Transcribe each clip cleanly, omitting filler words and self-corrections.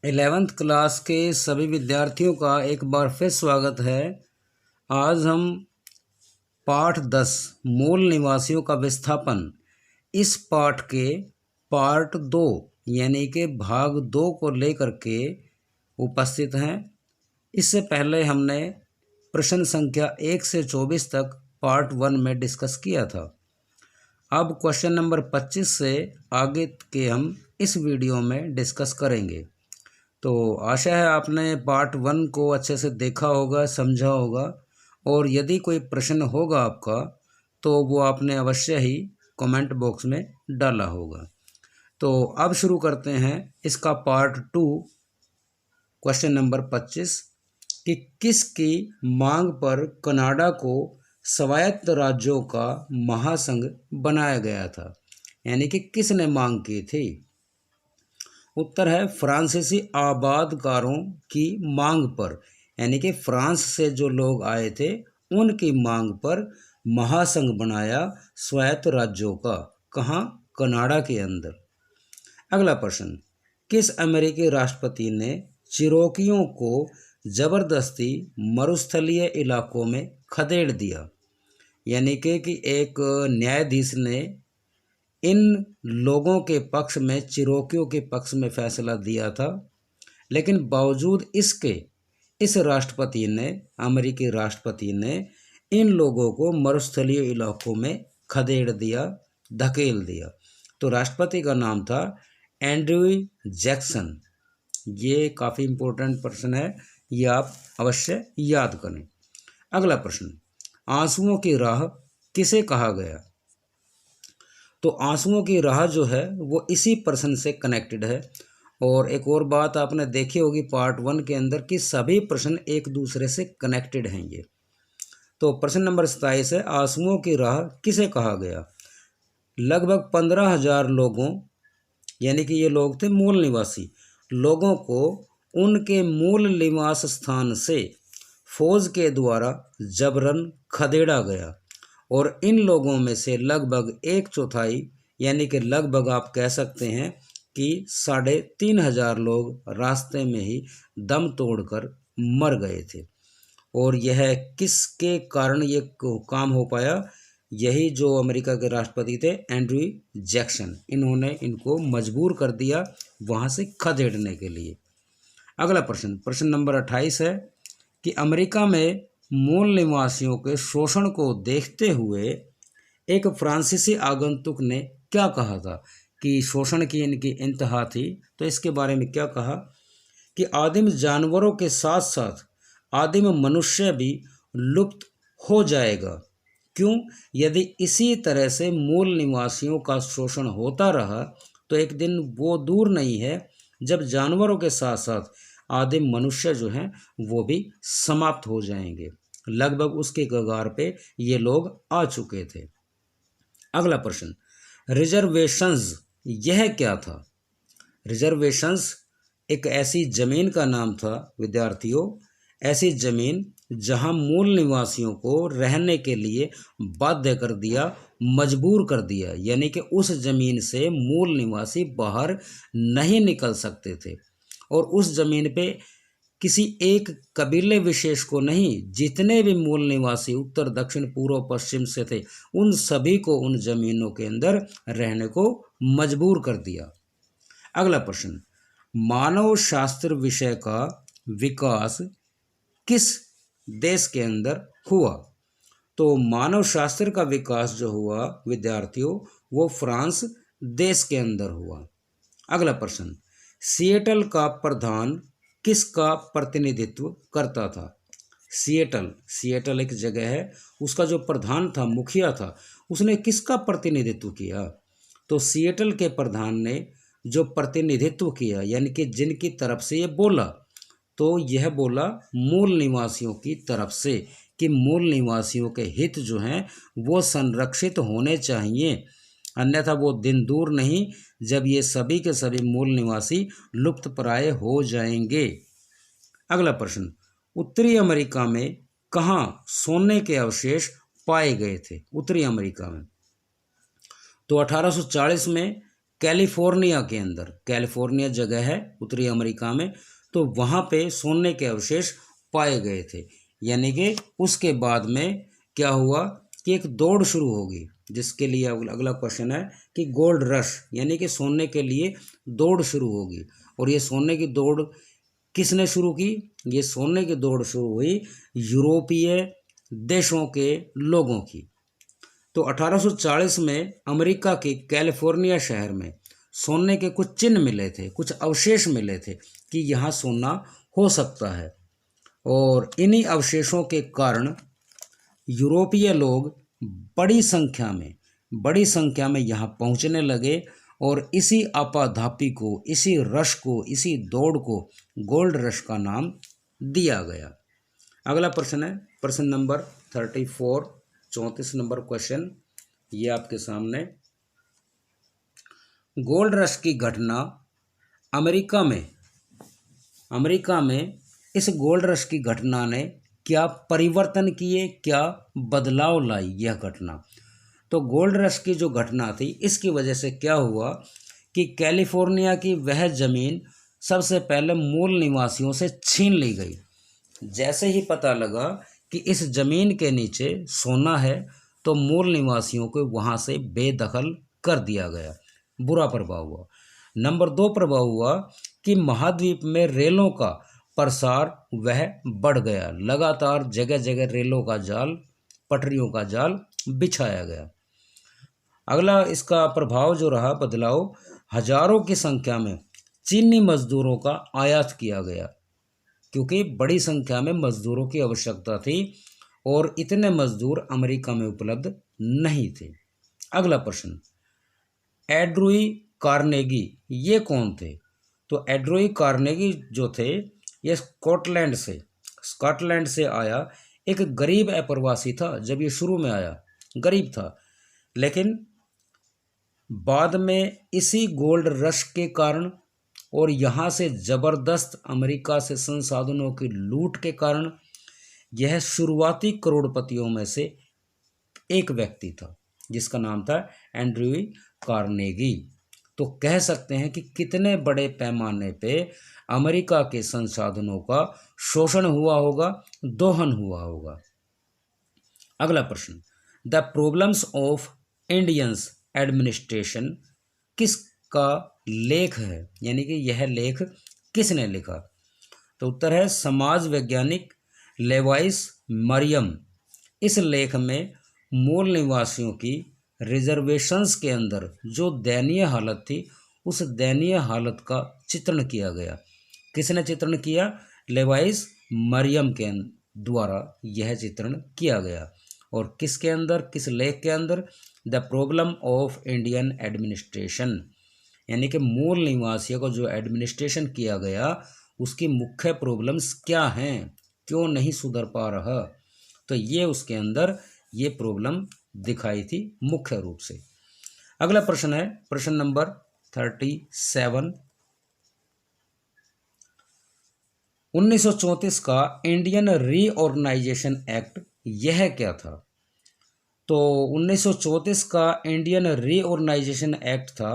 11th class के सभी विद्यार्थियों का एक बार फिर स्वागत है। आज हम पाठ 10 मूल निवासियों का विस्थापन इस पाठ के पार्ट 2 यानी कि भाग 2 को लेकर के उपस्थित हैं। इससे पहले हमने प्रश्न संख्या 1 से 24 तक पार्ट 1 में डिस्कस किया था। अब क्वेश्चन नंबर 25 से आगे के हम इस वीडियो में डिस्कस करेंगे। तो आशा है आपने पार्ट 1 को अच्छे से देखा होगा, समझा होगा, और यदि कोई प्रश्न होगा आपका तो वो आपने अवश्य ही कमेंट बॉक्स में डाला होगा। तो अब शुरू करते हैं इसका पार्ट 2 क्वेश्चन नंबर 25 कि किसकी मांग पर कनाडा को स्वायत्त राज्यों का महासंघ बनाया गया था, यानी कि किसने मांग की थी। उत्तर है फ्रांसीसी आबादकारों की मांग पर, यानी कि फ्रांस से जो लोग आए थे उनकी मांग पर महासंघ बनाया स्वायत्त राज्यों का। कहाँ? कनाडा के अंदर। अगला प्रश्न, किस अमेरिकी राष्ट्रपति ने चिरोकियों को जबरदस्ती मरुस्थलीय इलाकों में खदेड़ दिया, यानी कि एक न्यायाधीश ने इन लोगों के पक्ष में, चिरोकियों के पक्ष में फैसला दिया था, लेकिन बावजूद इसके इस राष्ट्रपति ने, अमेरिकी राष्ट्रपति ने इन लोगों को मरुस्थलीय इलाकों में खदेड़ दिया, धकेल दिया। तो राष्ट्रपति का नाम था एंड्रयू जैक्सन। ये काफ़ी इम्पोर्टेंट प्रश्न है, ये आप अवश्य याद करें। अगला प्रश्न, आंसुओं की राह किसे कहा गया। तो आंसुओं की राह जो है वो इसी प्रश्न से कनेक्टेड है। और एक और बात आपने देखी होगी पार्ट 1 के अंदर कि सभी प्रश्न एक दूसरे से कनेक्टेड हैं ये। तो प्रश्न नंबर 27 है, आंसुओं की राह किसे कहा गया। लगभग 15,000 लोगों, यानी कि ये लोग थे मूल निवासी लोगों को उनके मूल निवास स्थान से फौज के द्वारा जबरन खदेड़ा गया, और इन लोगों में से लगभग 1/4, यानी कि लगभग आप कह सकते हैं कि 3,500 लोग रास्ते में ही दम तोड़कर मर गए थे। और यह किसके कारण ये काम हो पाया। यही जो अमेरिका के राष्ट्रपति थे एंड्रयू जैक्सन, इन्होंने इनको मजबूर कर दिया वहाँ से खदेड़ने के लिए। अगला प्रश्न, प्रश्न नंबर 28 है कि अमेरिका में मूल निवासियों के शोषण को देखते हुए एक फ्रांसीसी आगंतुक ने क्या कहा था कि शोषण की इनकी इंतहा थी। तो इसके बारे में क्या कहा कि आदिम जानवरों के साथ साथ आदिम मनुष्य भी लुप्त हो जाएगा। क्यों? यदि इसी तरह से मूल निवासियों का शोषण होता रहा तो एक दिन वो दूर नहीं है जब जानवरों के साथ साथ आदिम मनुष्य जो हैं वो भी समाप्त हो जाएंगे। लगभग उसके कगार पे ये लोग आ चुके थे। अगला प्रश्न, रिजर्वेशंस यह क्या था। रिजर्वेशंस एक ऐसी जमीन का नाम था विद्यार्थियों, ऐसी जमीन जहां मूल निवासियों को रहने के लिए बाध्य कर दिया, मजबूर कर दिया, यानी कि उस जमीन से मूल निवासी बाहर नहीं निकल सकते थे। और उस जमीन पे किसी एक कबीले विशेष को नहीं, जितने भी मूल निवासी उत्तर दक्षिण पूर्व पश्चिम से थे उन सभी को उन जमीनों के अंदर रहने को मजबूर कर दिया। अगला प्रश्न, मानव शास्त्र विषय का विकास किस देश के अंदर हुआ। तो मानव शास्त्र का विकास जो हुआ विद्यार्थियों वो फ्रांस देश के अंदर हुआ। अगला प्रश्न, सिएटल का प्रधान किसका प्रतिनिधित्व करता था। सिएटल एक जगह है, उसका जो प्रधान था, मुखिया था, उसने किसका प्रतिनिधित्व किया। तो सिएटल के प्रधान ने जो प्रतिनिधित्व किया, यानी कि जिनकी तरफ से ये बोला, तो यह बोला मूल निवासियों की तरफ से कि मूल निवासियों के हित जो हैं वो संरक्षित होने चाहिए, अन्यथा वो दिन दूर नहीं जब ये सभी के सभी मूल निवासी लुप्तप्राय हो जाएंगे। अगला प्रश्न, उत्तरी अमेरिका में कहाँ सोने के अवशेष पाए गए थे। उत्तरी अमेरिका में तो 1840 में कैलिफोर्निया के अंदर, कैलिफोर्निया जगह है उत्तरी अमेरिका में, तो वहाँ पे सोने के अवशेष पाए गए थे। यानी कि उसके बाद में क्या हुआ कि एक दौड़ शुरू होगी, जिसके लिए अगला क्वेश्चन है कि गोल्ड रश यानी कि सोने के लिए दौड़ शुरू होगी। और ये सोने की दौड़ किसने शुरू की? ये सोने की दौड़ शुरू हुई यूरोपीय देशों के लोगों की। तो 1840 में अमेरिका के कैलिफोर्निया शहर में सोने के कुछ चिन्ह मिले थे, कुछ अवशेष मिले थे कि यहाँ सोना हो सकता है। और इन्हीं अवशेषों के कारण यूरोपीय लोग बड़ी संख्या में यहाँ पहुँचने लगे और इसी आपाधापी को, इसी रश को, इसी दौड़ को गोल्ड रश का नाम दिया गया। अगला प्रश्न है प्रश्न नंबर 34, 34 नंबर क्वेश्चन ये आपके सामने। गोल्ड रश की घटना अमेरिका में इस गोल्ड रश की घटना ने क्या परिवर्तन किए, क्या बदलाव लाई यह घटना? तो गोल्ड रश की जो घटना थी, इसकी वजह से क्या हुआ कि कैलिफोर्निया की वह ज़मीन सबसे पहले मूल निवासियों से छीन ली गई। जैसे ही पता लगा कि इस ज़मीन के नीचे सोना है, तो मूल निवासियों को वहाँ से बेदखल कर दिया गया। बुरा प्रभाव हुआ। नंबर 2 प्रभाव हुआ कि महाद्वीप में रेलों का प्रसार वह बढ़ गया। लगातार जगह जगह रेलों का जाल, पटरियों का जाल बिछाया गया। अगला इसका प्रभाव जो रहा बदलाव, हजारों की संख्या में चीनी मजदूरों का आयात किया गया, क्योंकि बड़ी संख्या में मजदूरों की आवश्यकता थी और इतने मजदूर अमेरिका में उपलब्ध नहीं थे। अगला प्रश्न, एंड्रयू कार्नेगी ये कौन थे? तो एंड्रयू कार्नेगी जो थे ये स्कॉटलैंड से आया एक गरीब अप्रवासी था। जब ये शुरू में आया गरीब था, लेकिन बाद में इसी गोल्ड रश के कारण और यहाँ से ज़बरदस्त अमेरिका से संसाधनों की लूट के कारण यह शुरुआती करोड़पतियों में से एक व्यक्ति था, जिसका नाम था एंड्रयू कार्नेगी। तो कह सकते हैं कि कितने बड़े पैमाने पे अमेरिका के संसाधनों का शोषण हुआ होगा, दोहन हुआ होगा। अगला प्रश्न, the problems of Indians administration किसका लेख है? यानी कि यह लेख किसने लिखा? तो उत्तर है समाज वैज्ञानिक लेवाइस मरियम। इस लेख में मूल निवासियों की रिजर्वेशंस के अंदर जो दयनीय हालत थी, उस दयनीय हालत का चित्रण किया गया। किसने चित्रण किया? लेवाइस मरियम के द्वारा यह चित्रण किया गया। और किसके अंदर, किस लेख के अंदर? The problem of Indian administration, यानी कि मूल निवासियों को जो एडमिनिस्ट्रेशन किया गया उसकी मुख्य प्रॉब्लम्स क्या हैं, क्यों नहीं सुधर पा रहा, तो ये उसके अंदर ये प्रॉब्लम दिखाई थी मुख्य रूप से। अगला प्रश्न है प्रश्न नंबर 37, 1934 का इंडियन रीऑर्गेनाइजेशन एक्ट यह क्या था? तो 1934 का इंडियन रीऑर्गेनाइजेशन एक्ट था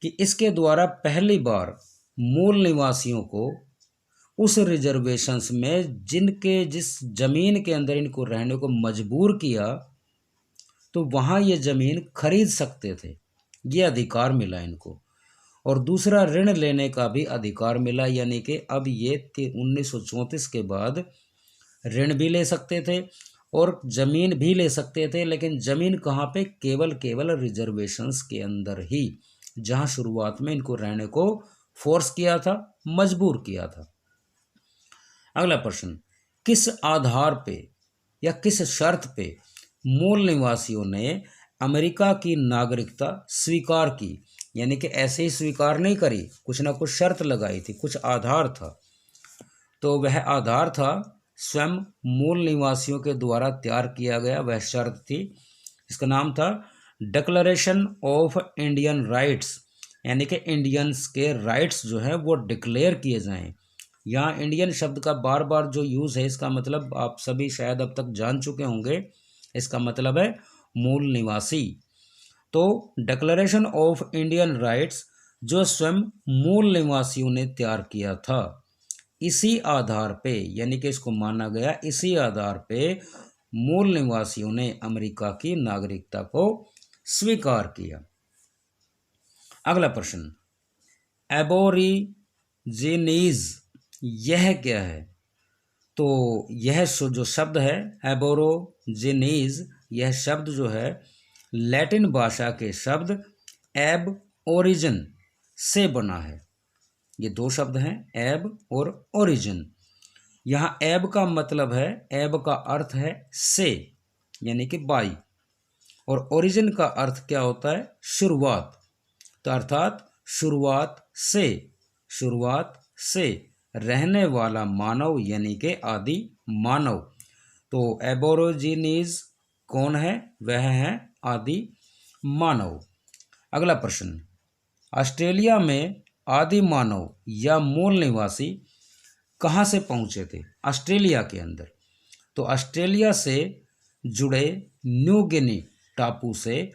कि इसके द्वारा पहली बार मूल निवासियों को उस रिजर्वेशंस में जिस ज़मीन के अंदर इनको रहने को मजबूर किया, तो वहाँ ये ज़मीन खरीद सकते थे, ये अधिकार मिला इनको। और दूसरा, ऋण लेने का भी अधिकार मिला, यानी कि अब ये 1934 के बाद ऋण भी ले सकते थे और ज़मीन भी ले सकते थे। लेकिन ज़मीन कहाँ पे? केवल रिजर्वेशंस के अंदर ही, जहाँ शुरुआत में इनको रहने को फोर्स किया था, मजबूर किया था। अगला प्रश्न, किस आधार पे या किस शर्त पे मूल निवासियों ने अमेरिका की नागरिकता स्वीकार की? यानी कि ऐसे ही स्वीकार नहीं करी, कुछ ना कुछ शर्त लगाई थी, कुछ आधार था। तो वह आधार था स्वयं मूल निवासियों के द्वारा तैयार किया गया वह शर्त थी, इसका नाम था डिक्लेरेशन ऑफ इंडियन राइट्स, यानी कि इंडियंस के राइट्स जो है वो डिक्लेयर किए जाएं। यहाँ इंडियन शब्द का बार बार जो यूज़ है, इसका मतलब आप सभी शायद अब तक जान चुके होंगे, इसका मतलब है मूल निवासी। तो डिक्लेरेशन ऑफ इंडियन राइट्स जो स्वयं मूल निवासियों ने तैयार किया था, इसी आधार पे, यानी कि इसको माना गया, इसी आधार पे मूल निवासियों ने अमेरिका की नागरिकता को स्वीकार किया। अगला प्रश्न, एबोरिजिनीज यह क्या है? तो यह जो शब्द है एबोरिजिनीज, यह शब्द जो है लैटिन भाषा के शब्द एब ओरिजिन से बना है। ये दो शब्द हैं, एब और ओरिजिन। यहाँ एब का मतलब है, एब का अर्थ है से, यानी कि बाई, और ओरिजिन का अर्थ क्या होता है? शुरुआत। तो अर्थात शुरुआत से रहने वाला मानव, यानी कि आदि मानव। तो एबोरिजिनीज कौन है? वह है आदि मानव। अगला प्रश्न, ऑस्ट्रेलिया में आदि मानव या मूल निवासी कहाँ से पहुँचे थे? ऑस्ट्रेलिया के अंदर। तो ऑस्ट्रेलिया से जुड़े न्यू गिनी टापू से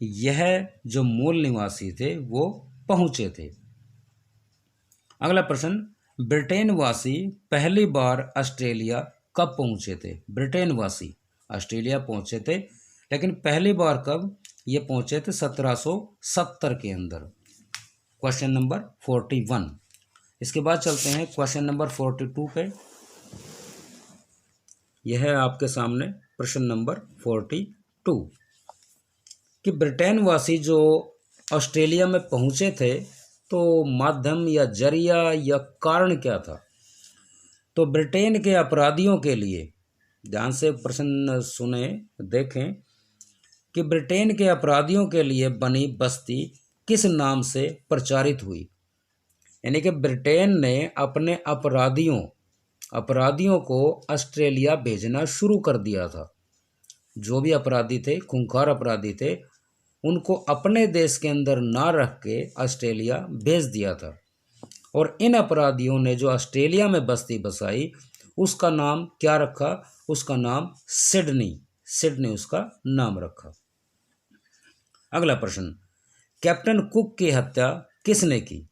यह जो मूल निवासी थे वो पहुँचे थे। अगला प्रश्न, ब्रिटेन वासी पहली बार ऑस्ट्रेलिया कब पहुँचे थे? ब्रिटेन वासी ऑस्ट्रेलिया पहुँचे थे, लेकिन पहली बार कब ये पहुँचे थे? 1770 के अंदर। Question number 41। इसके बाद चलते हैं क्वेश्चन नंबर 42 पे। यह है आपके सामने प्रश्न नंबर 42 कि ब्रिटेन वासी जो ऑस्ट्रेलिया में पहुंचे थे, तो माध्यम या जरिया या कारण क्या था? तो ब्रिटेन के अपराधियों के लिए, ध्यान से प्रश्न सुने, देखें कि ब्रिटेन के अपराधियों के लिए बनी बस्ती किस नाम से प्रचारित हुई? यानी कि ब्रिटेन ने अपने अपराधियों को ऑस्ट्रेलिया भेजना शुरू कर दिया था। जो भी अपराधी थे, खूंखार अपराधी थे, उनको अपने देश के अंदर ना रख के ऑस्ट्रेलिया भेज दिया था। और इन अपराधियों ने जो ऑस्ट्रेलिया में बस्ती बसाई, उसका नाम क्या रखा? उसका नाम सिडनी उसका नाम रखा। अगला प्रश्न, कैप्टन कुक की हत्या किसने की?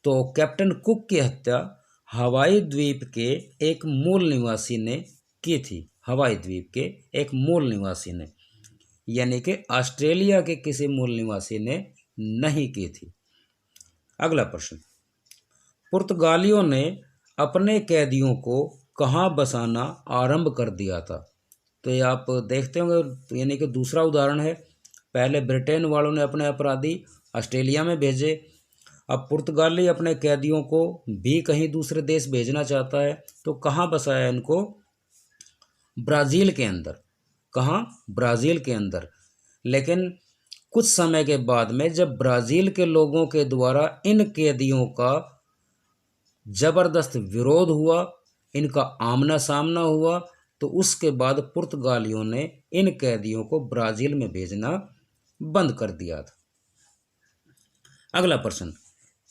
तो कैप्टन कुक की हत्या हवाई द्वीप के एक मूल निवासी ने की थी। हवाई द्वीप के एक मूल निवासी ने, यानी कि ऑस्ट्रेलिया के किसी मूल निवासी ने नहीं की थी। अगला प्रश्न, पुर्तगालियों ने अपने कैदियों को कहाँ बसाना आरंभ कर दिया था? तो ये आप देखते होंगे, यानी कि दूसरा उदाहरण है। पहले ब्रिटेन वालों ने अपने अपराधी ऑस्ट्रेलिया में भेजे, अब पुर्तगाली अपने कैदियों को भी कहीं दूसरे देश भेजना चाहता है, तो कहाँ बसाया इनको? ब्राज़ील के अंदर। कहाँ? ब्राज़ील के अंदर। लेकिन कुछ समय के बाद में जब ब्राज़ील के लोगों के द्वारा इन कैदियों का ज़बरदस्त विरोध हुआ, इनका आमना सामना हुआ, तो उसके बाद पुर्तगालियों ने इन कैदियों को ब्राज़ील में भेजना बंद कर दिया था। अगला प्रश्न,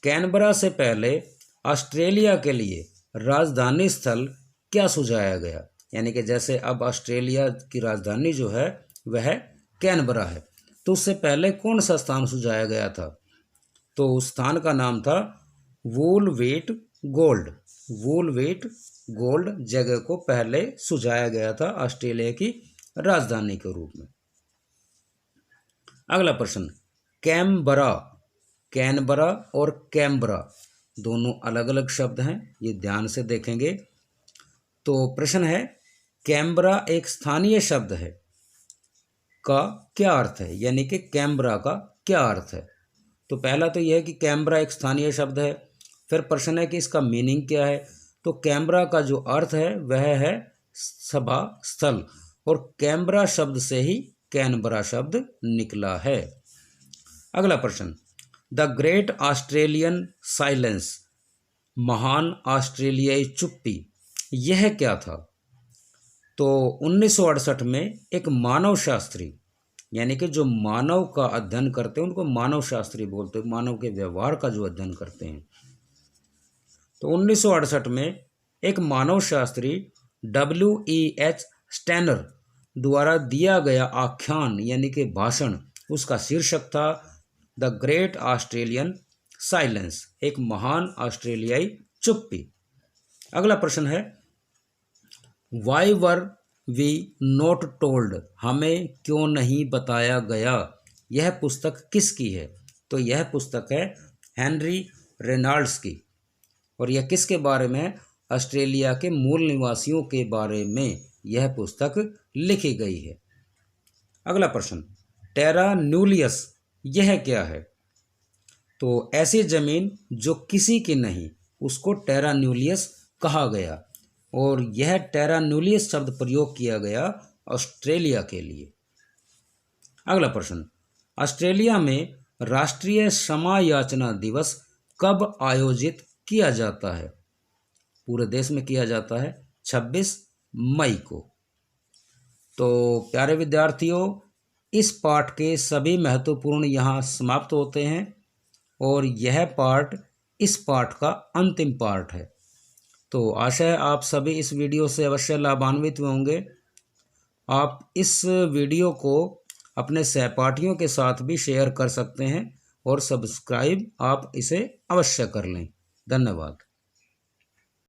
कैनबरा से पहले ऑस्ट्रेलिया के लिए राजधानी स्थल क्या सुझाया गया? यानी कि जैसे अब ऑस्ट्रेलिया की राजधानी जो है वह कैनबरा है, तो उससे पहले कौन सा स्थान सुझाया गया था? तो उस स्थान का नाम था वूलवेट गोल्ड जगह को पहले सुझाया गया था ऑस्ट्रेलिया की राजधानी के रूप में। अगला प्रश्न, कैनबरा और कैम्बरा दोनों अलग अलग शब्द हैं, ये ध्यान से देखेंगे। तो प्रश्न है, कैम्बरा एक स्थानीय शब्द है का क्या अर्थ है? यानी कि कैम्बरा का क्या अर्थ है? तो पहला तो यह है कि कैम्बरा एक स्थानीय शब्द है। फिर प्रश्न है कि इसका मीनिंग क्या है? तो कैम्बरा का जो अर्थ है वह है सभा स्थल, और कैम्बरा शब्द से ही कैनबरा शब्द निकला है। अगला प्रश्न, द ग्रेट ऑस्ट्रेलियन साइलेंस, महान ऑस्ट्रेलियाई चुप्पी, यह क्या था? तो 1968 में एक मानव शास्त्री, यानी कि जो मानव का अध्ययन करते हैं उनको मानव शास्त्री बोलते हैं, मानव के व्यवहार का जो अध्ययन करते हैं। तो 1968 में एक मानव शास्त्री W.E.H. स्टैनर द्वारा दिया गया आख्यान, यानी कि भाषण उसका शीर्षक था द ग्रेट ऑस्ट्रेलियन साइलेंस, एक महान ऑस्ट्रेलियाई चुप्पी। अगला प्रश्न है, why were we not told, हमें क्यों नहीं बताया गया, यह पुस्तक किसकी है? तो यह पुस्तक है हेनरी रेनॉल्ड्स की। और यह किसके बारे में है? ऑस्ट्रेलिया के मूल निवासियों के बारे में यह पुस्तक लिखी गई है। अगला प्रश्न, टेरा न्यूलियस यह क्या है? तो ऐसी जमीन जो किसी की नहीं, उसको टेरा न्यूलियस कहा गया, और यह टेरा न्यूलियस शब्द प्रयोग किया गया ऑस्ट्रेलिया के लिए। अगला प्रश्न, ऑस्ट्रेलिया में राष्ट्रीय क्षमा याचना दिवस कब आयोजित किया जाता है? पूरे देश में किया जाता है 26 मई को। तो प्यारे विद्यार्थियों, इस पाठ के सभी महत्वपूर्ण यहाँ समाप्त होते हैं, और यह पाठ इस पाठ का अंतिम पाठ है। तो आशा है आप सभी इस वीडियो से अवश्य लाभान्वित होंगे। आप इस वीडियो को अपने सहपाठियों के साथ भी शेयर कर सकते हैं, और सब्सक्राइब आप इसे अवश्य कर लें। धन्यवाद।